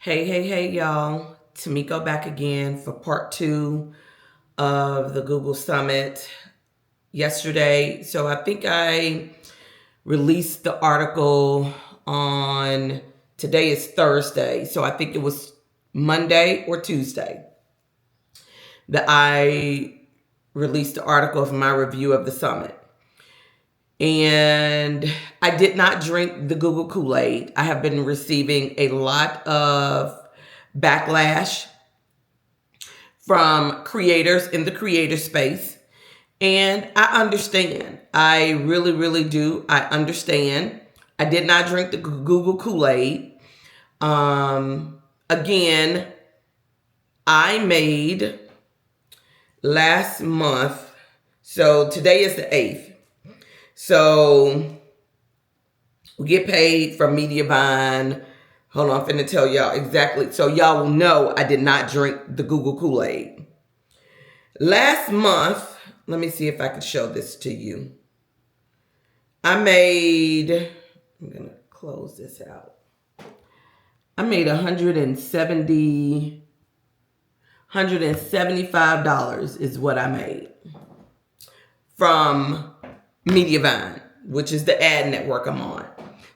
Hey, y'all. Tamiko back again for part two of the Google Summit yesterday. So I think I released the article on, today is Thursday. So I think it was Monday or Tuesday that I released the article of my review of the summit. And I did not drink the Google Kool-Aid. I have been receiving a lot of backlash from creators in the creator space. And I understand. I really do. I understand. I did not drink the Google Kool-Aid. Again, I made last month. So today is the 8th. So we get paid from Mediavine. Hold on, I'm finna tell y'all exactly. So y'all will know I did not drink the Google Kool-Aid. Last month, let me see if I could show this to you. I'm gonna close this out. I made $175 is what I made from Mediavine, which is the ad network I'm on.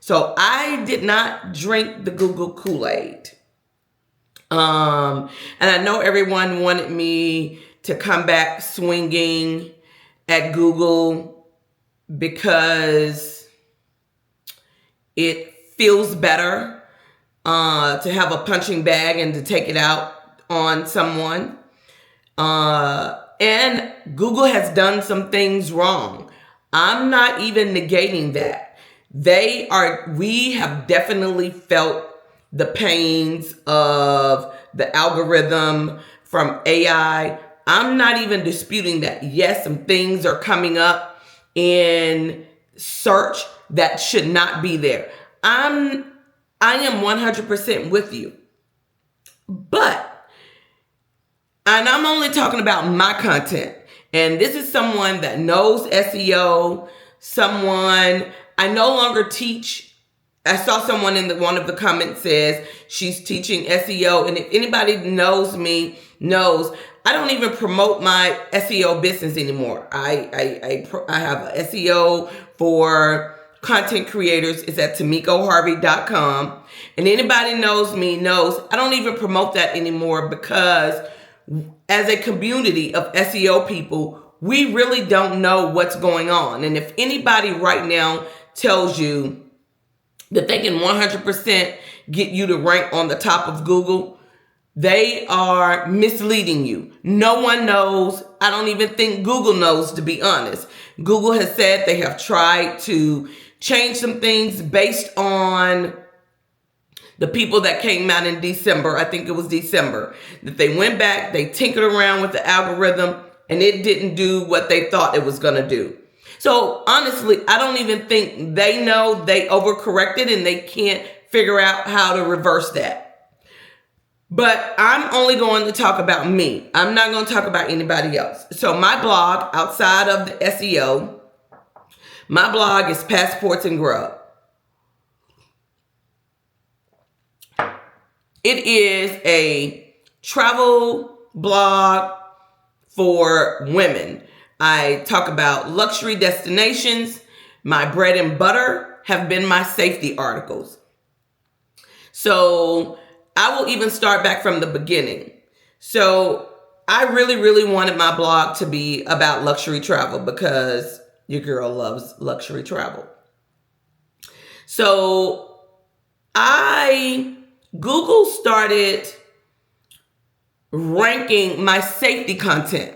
So I did not drink the Google Kool-Aid. And I know everyone wanted me to come back swinging at Google because it feels better to have a punching bag and to take it out on someone. And Google has done some things wrong. I'm not even negating that. We have definitely felt the pains of the algorithm from AI. I'm not even disputing that. Yes, some things are coming up in search that should not be there. I am 100% with you. And I'm only talking about my content. And this is someone that knows SEO, I no longer teach. I saw someone in one of the comments says she's teaching SEO. And if anybody knows me, knows I don't even promote my SEO business anymore. I have a SEO for content creators. It's at tamikoharvey.com. And anybody knows me knows I don't even promote that anymore because as a community of SEO people, we really don't know what's going on. And if anybody right now tells you that they can 100% get you to rank on the top of Google, they are misleading you. No one knows. I don't even think Google knows, to be honest. Google has said they have tried to change some things based on the people that came out in December. I think it was December that they went back, they tinkered around with the algorithm, and it didn't do what they thought it was going to do. So honestly, I don't even think they know. They overcorrected and they can't figure out how to reverse that. But I'm only going to talk about me. I'm not going to talk about anybody else. So my blog, outside of the SEO, my blog is Passports and Grub. It is a travel blog for women. I talk about luxury destinations. My bread and butter have been my safety articles. So I will even start back from the beginning. So I really wanted my blog to be about luxury travel because your girl loves luxury travel. So Google started ranking my safety content.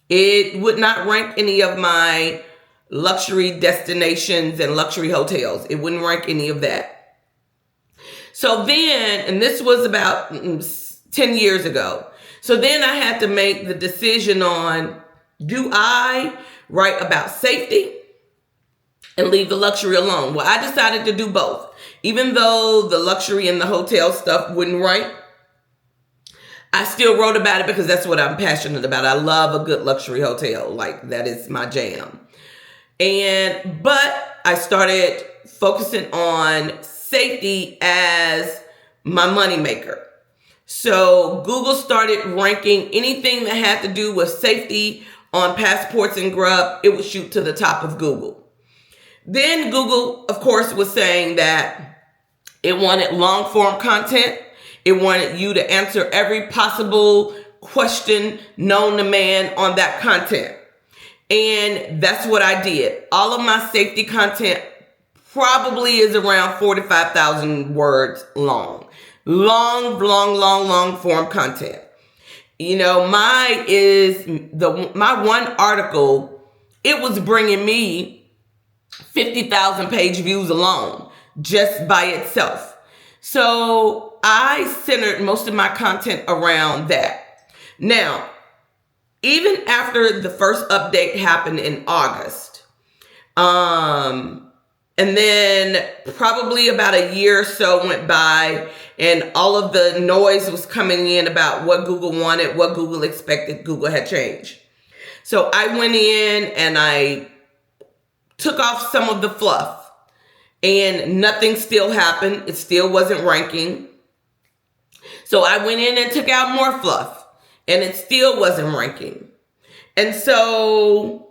It would not rank any of my luxury destinations and luxury hotels. It wouldn't rank any of that. So then, and this was about 10 years ago. So then I had to make the decision on, do I write about safety and leave the luxury alone? Well, I decided to do both. Even though the luxury and the hotel stuff wouldn't rank, I still wrote about it because that's what I'm passionate about. I love a good luxury hotel. Like, that is my jam. But I started focusing on safety as my moneymaker. So Google started ranking anything that had to do with safety on passports and Grub. It would shoot to the top of Google. Then Google, of course, was saying that it wanted long form content. It wanted you to answer every possible question known to man on that content. And that's what I did. All of my safety content probably is around 45,000 words long. Long form content. You know, my one article, it was bringing me 50,000 page views alone, just by itself. So I centered most of my content around that. Now, even after the first update happened in August, and then probably about a year or so went by, and all of the noise was coming in about what Google wanted, what Google expected. Google had changed. So I went in and I took off some of the fluff, and nothing still happened. It still wasn't ranking. So I went in and took out more fluff, and it still wasn't ranking. And so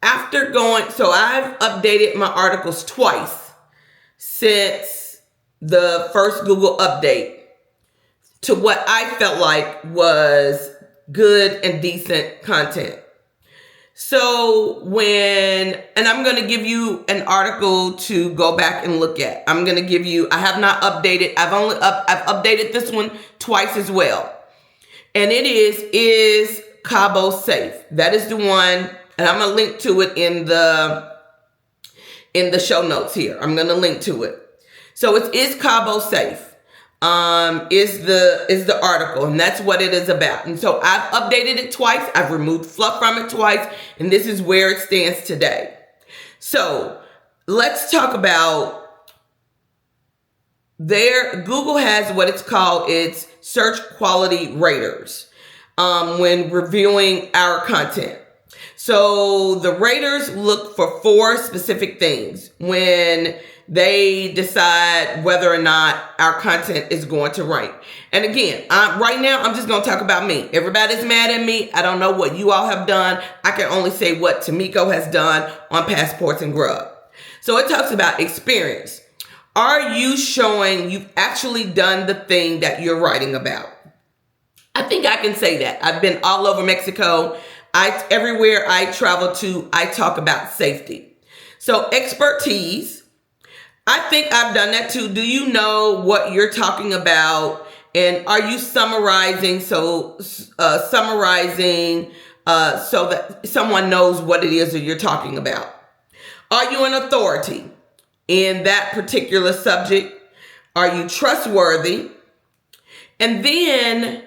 so I've updated my articles twice since the first Google update to what I felt like was good and decent content. So and I'm going to give you an article to go back and look at. I have not updated. I've updated this one twice as well. And it is Cabo safe? That is the one. And I'm going to link to it in the show notes here. I'm going to link to it. So it is Cabo safe? Is the article, and that's what it is about. And so I've updated it twice. I've removed fluff from it twice, and this is where it stands today. So let's talk about Google has what it's called its search quality raters when reviewing our content. So the raters look for 4 specific things when they decide whether or not our content is going to rank. And again, right now, I'm just going to talk about me. Everybody's mad at me. I don't know what you all have done. I can only say what Tamiko has done on Passports and Grub. So it talks about experience. Are you showing you've actually done the thing that you're writing about? I think I can say that. I've been all over Mexico. Everywhere I travel to, I talk about safety. So expertise, I think I've done that too. Do you know what you're talking about? And are you summarizing so that someone knows what it is that you're talking about? Are you an authority in that particular subject? Are you trustworthy? And then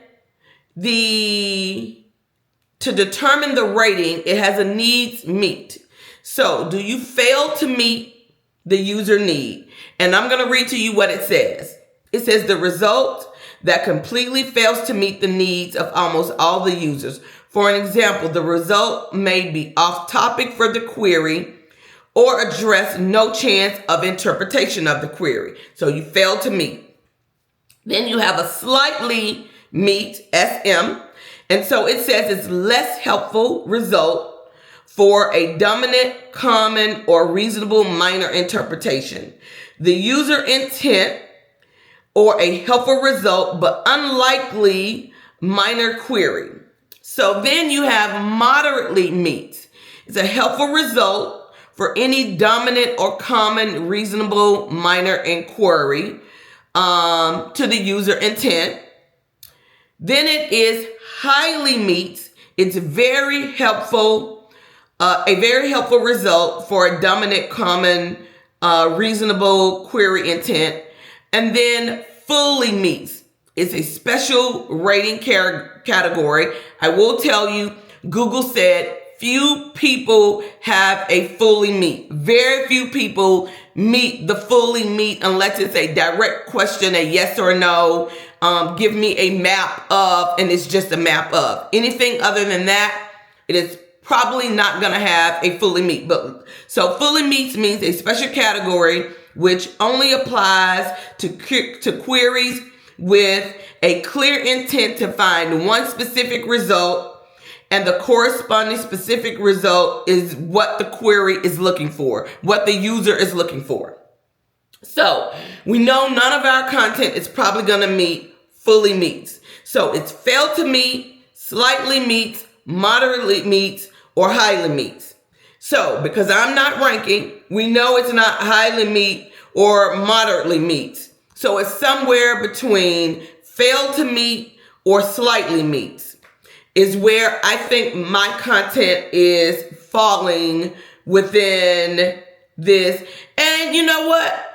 to determine the rating, it has a needs meet. So do you fail to meet the user need? And I'm going to read to you what it says. It says the result that completely fails to meet the needs of almost all the users. For an example, the result may be off topic for the query or address no chance of interpretation of the query. So you fail to meet. Then you have a slightly meet, SM. And so it says it's less helpful result for a dominant, common, or reasonable minor interpretation. The user intent or a helpful result, but unlikely minor query. So then you have moderately meet. It's a helpful result for any dominant or common, reasonable minor inquiry to the user intent. Then it is highly meets. It's very helpful, a very helpful result for a dominant, common, reasonable query intent. And then fully meets. It's a special rating category. I will tell you, Google said few people have a fully meet. Very few people meet the fully meet unless it's a direct question, a yes or no. Give me a map of, and it's just a map of. Anything other than that, it is probably not going to have a fully meet. So fully meets means a special category which only applies to queries with a clear intent to find one specific result, and the corresponding specific result is what the query is looking for, what the user is looking for. So we know none of our content is probably going to meet fully meets. So it's failed to meet, slightly meets, moderately meets, or highly meets. So because I'm not ranking, we know it's not highly meet or moderately meets. So it's somewhere between failed to meet or slightly meets is where I think my content is falling within this. And you know what?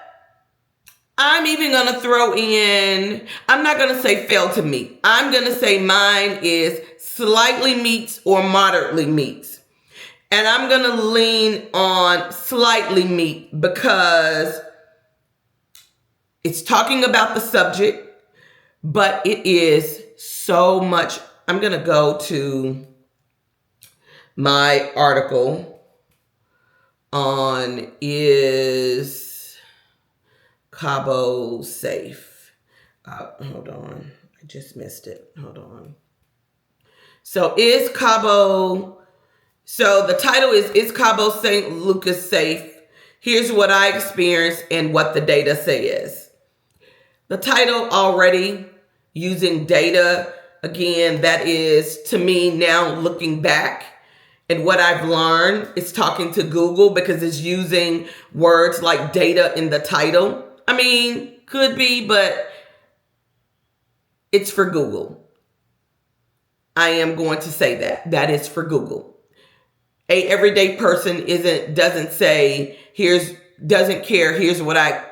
I'm even going to throw in, I'm not going to say fail to meet. I'm going to say mine is slightly meets or moderately meets. And I'm going to lean on slightly meet because it's talking about the subject, but it is so much. I'm going to go to my article on is Cabo safe? Hold on. I just missed it. Hold on. So is Cabo, so the title is Cabo St. Lucas safe? Here's what I experienced and what the data says. The title already using data, again, that is to me now looking back and what I've learned is talking to Google because it's using words like data in the title. I mean, could be, but it's for Google. I am going to say that is for Google. A everyday person doesn't say, doesn't care, here's what I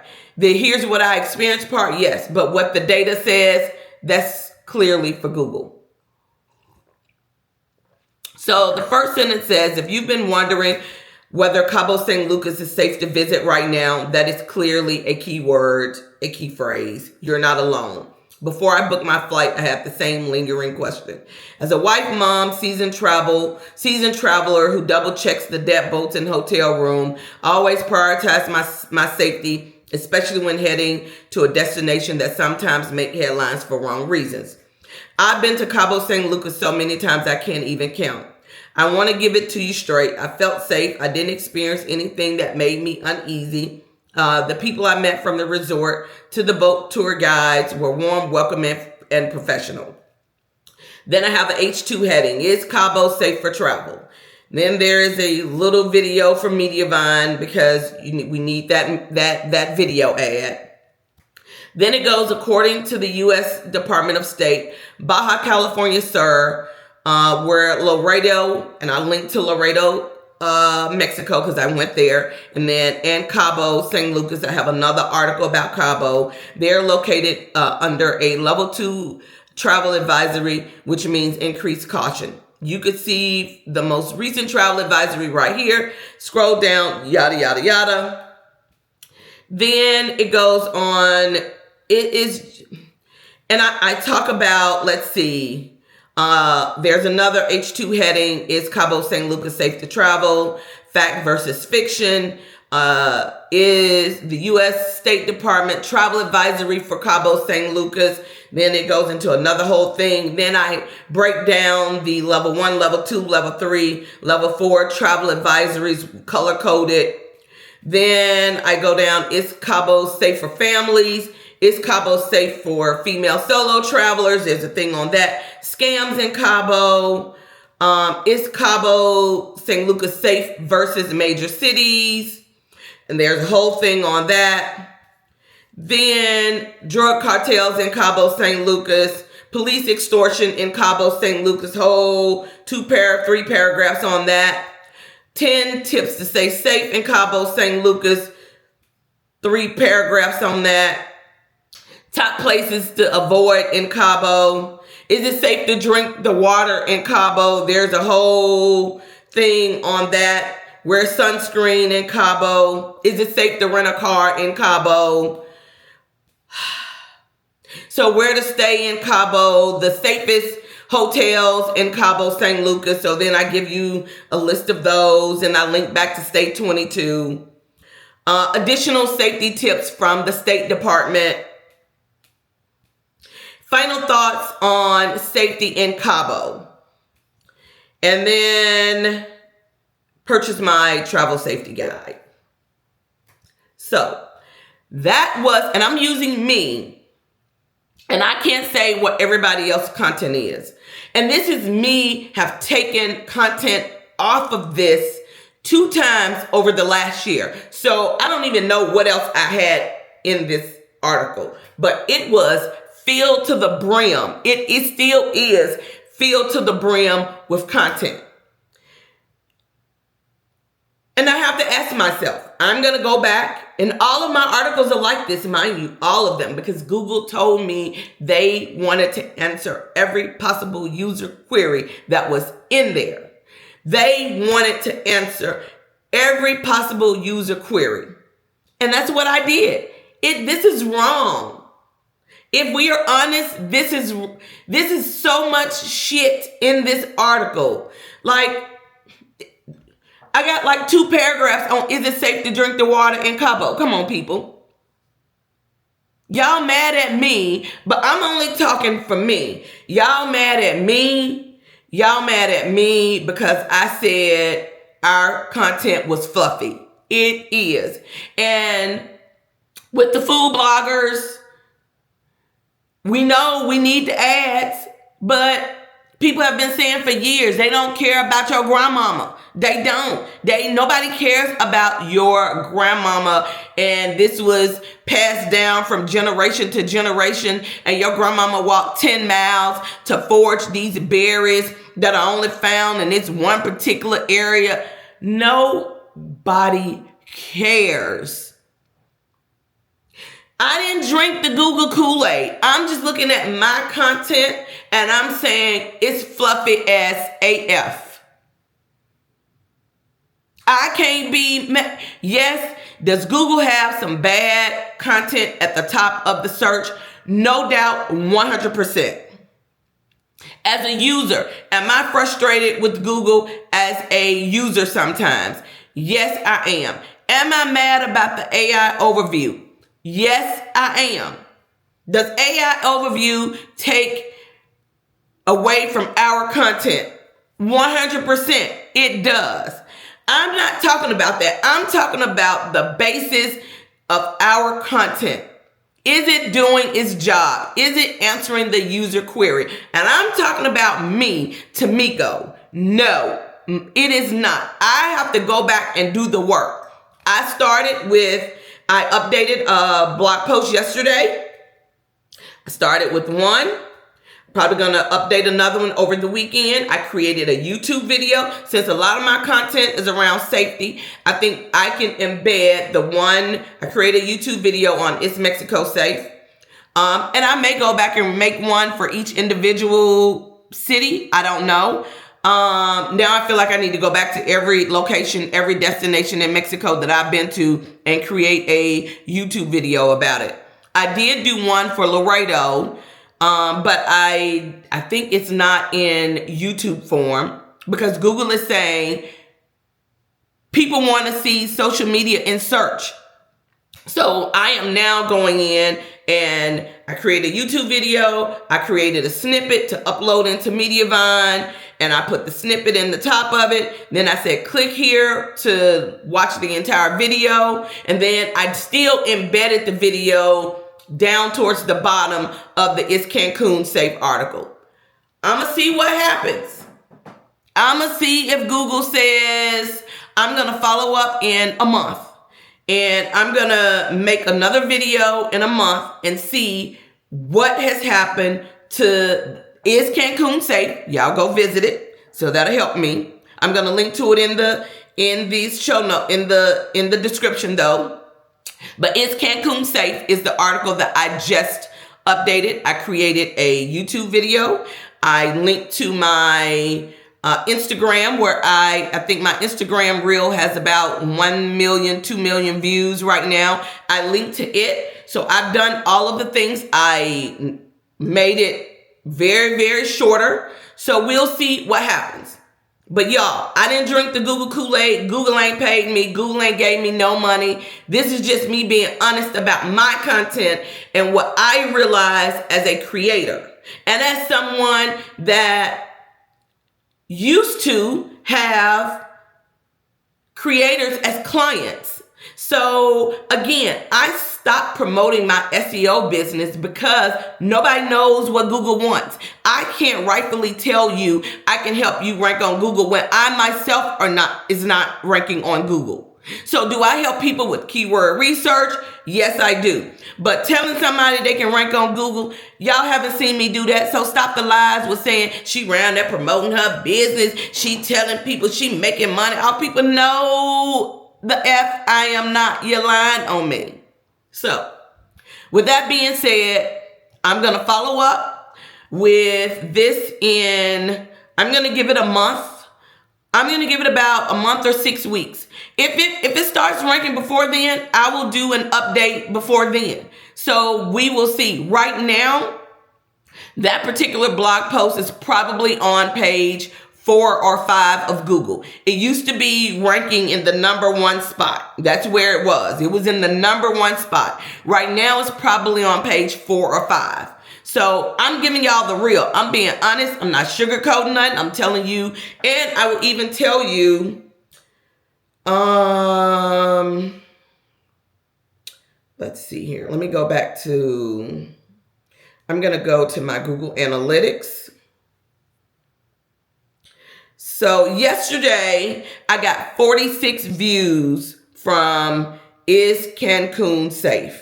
experienced part, yes. But what the data says, that's clearly for Google. So the first sentence says, if you've been wondering whether Cabo St. Lucas is safe to visit right now, that is clearly a key word, a key phrase. You're not alone. Before I booked my flight, I had the same lingering question. As a wife, mom, seasoned traveler who double checks the debt boats and hotel room, I always prioritize my safety, especially when heading to a destination that sometimes make headlines for wrong reasons. I've been to Cabo St. Lucas so many times I can't even count. I want to give it to you straight. I felt safe. I didn't experience anything that made me uneasy. The people I met from the resort to the boat tour guides were warm, welcoming, and professional. Then I have the H2 heading. Is Cabo safe for travel? Then there is a little video from Mediavine because we need that video ad. Then it goes, according to the U.S. Department of State, Baja California Sur, where Laredo, and I linked to Laredo, Mexico, because I went there, and Cabo St. Lucas. I have another article about Cabo. They're located under a level 2 travel advisory, which means increased caution. You could see the most recent travel advisory right here. Scroll down, yada, yada, yada. Then it goes on. It is, and I talk about, let's see, there's another H2 heading, is Cabo St. Lucas safe to travel? Fact versus fiction. Is the U.S. State Department travel advisory for Cabo St. Lucas? Then it goes into another whole thing. Then I break down the level 1, level 2, level 3, level 4 travel advisories, color coded. Then I go down, is Cabo safe for families? Is Cabo safe for female solo travelers? There's a thing on that. Scams in Cabo. Is Cabo St. Lucas safe versus major cities? And there's a whole thing on that. Then drug cartels in Cabo St. Lucas. Police extortion in Cabo St. Lucas. Whole 3 paragraphs on that. 10 tips to stay safe in Cabo St. Lucas. 3 paragraphs on that. Top places to avoid in Cabo. Is it safe to drink the water in Cabo? There's a whole thing on that. Wear sunscreen in Cabo. Is it safe to rent a car in Cabo? So where to stay in Cabo, the safest hotels in Cabo St. Lucas. So then I give you a list of those and I link back to State 22. Additional safety tips from the State Department. Final thoughts on safety in Cabo. And then purchase my travel safety guide. So that was, and I'm using me, and I can't say what everybody else's content is. And this is me have taken content off of this 2 times over the last year. So I don't even know what else I had in this article, but it was filled to the brim. It still is filled to the brim with content. And I have to ask myself, I'm going to go back, and all of my articles are like this, mind you, all of them, because Google told me they wanted to answer every possible user query that was in there. They wanted to answer every possible user query. And that's what I did. This is wrong. If we are honest, this is so much shit in this article. Like, I got like 2 paragraphs on is it safe to drink the water in Cabo? Come on, people. Y'all mad at me, but I'm only talking for me. Y'all mad at me. Y'all mad at me because I said our content was fluffy. It is. And with the food bloggers, we know we need the ads, but people have been saying for years, they don't care about your grandmama. They don't. Nobody cares about your grandmama. And this was passed down from generation to generation. And your grandmama walked 10 miles to forage these berries that are only found in this one particular area. Nobody cares. I didn't drink the Google Kool-Aid. I'm just looking at my content and I'm saying it's fluffy as AF. I can't be, yes, does Google have some bad content at the top of the search? No doubt, 100%. As a user, am I frustrated with Google as a user sometimes? Yes, I am. Am I mad about the AI overview? Yes, I am. Does AI overview take away from our content? 100%, it does. I'm not talking about that. I'm talking about the basis of our content. Is it doing its job? Is it answering the user query? And I'm talking about me, Tamiko. No, it is not. I have to go back and do the work. I updated a blog post yesterday. I started with one. Probably going to update another one over the weekend. I created a YouTube video. Since a lot of my content is around safety, I think I can embed the one. I created a YouTube video on Is Mexico Safe? And I may go back and make one for each individual city. I don't know. Now I feel like I need to go back to every location, every destination in Mexico that I've been to and create a YouTube video about it. I did do one for Laredo. But I think it's not in YouTube form because Google is saying people want to see social media in search. So I am now going in and I created a YouTube video. I created a snippet to upload into Mediavine and I put the snippet in the top of it. Then I said, click here to watch the entire video. And then I still embedded the video down towards the bottom of the Is Cancun Safe article. I'm going to see what happens. I'm going to see if Google says I'm going to follow up in a month. And I'm going to make another video in a month and see what has happened to Is Cancun Safe. Y'all go visit it. So that'll help me. I'm going to link to it in these show notes, in the description though. But Is Cancun Safe is the article that I just updated. I created a YouTube video. I linked to my Instagram where I think my Instagram reel has about 1 million, 2 million views right now. I linked to it. So I've done all of the things. I made it very, very shorter. So we'll see what happens. But y'all, I didn't drink the Google Kool-Aid. Google ain't paid me. Google ain't gave me no money. This is just me being honest about my content and what I realize as a creator. And as someone that used to have creators as clients. So again, I stopped promoting my SEO business because nobody knows what Google wants. I can't rightfully tell you I can help you rank on Google when I myself is not ranking on Google. So do I help people with keyword research? Yes, I do. But telling somebody they can rank on Google, y'all haven't seen me do that. So stop the lies with saying she around there promoting her business. She telling people she making money. All people know the F I am not. You're lying on me. So with that being said, I'm going to follow up with this I'm going to give it a month. I'm going to give it about a month or 6 weeks. If it starts ranking before then, I will do an update before then. So we will see. Right now, that particular blog post is probably on page 4 or 5 of Google. It used to be ranking in the #1 spot. That's where it was. It was in the #1 spot. Right now, it's probably on page 4 or 5. So I'm giving y'all the real. I'm being honest. I'm not sugarcoating nothing. I'm telling you. And I will even tell you, let's see here. Let me go back to, I'm going to go to my Google Analytics. So yesterday, I got 46 views from Is Cancun Safe?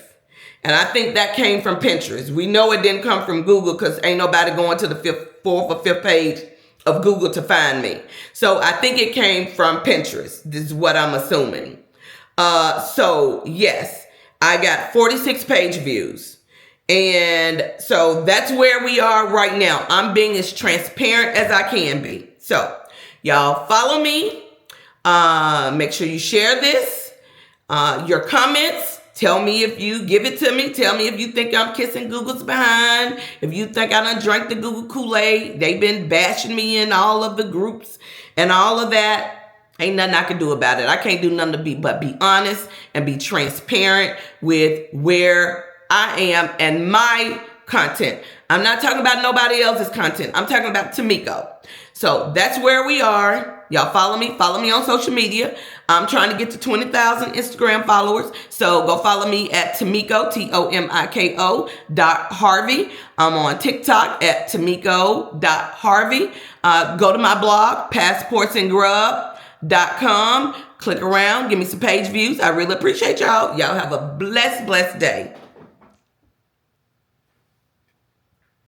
And I think that came from Pinterest. We know it didn't come from Google because ain't nobody going to the 4th or 5th page of Google to find me. So I think it came from Pinterest. This is what I'm assuming. So yes, I got 46 page views. And so that's where we are right now. I'm being as transparent as I can be. So y'all follow me. Make sure you share this. Your comments. Tell me if you give it to me. Tell me if you think I'm kissing Google's behind. If you think I done drank the Google Kool-Aid. They've been bashing me in all of the groups and all of that. Ain't nothing I can do about it. I can't do nothing but be honest and be transparent with where I am and my content. I'm not talking about nobody else's content. I'm talking about Tamiko. So that's where we are. Y'all follow me. Follow me on social media. I'm trying to get to 20,000 Instagram followers. So go follow me at Tamiko, TOMIKO.Harvey. I'm on TikTok at Tamiko.Harvey. Go to my blog, passportsandgrub.com. Click around. Give me some page views. I really appreciate y'all. Y'all have a blessed day.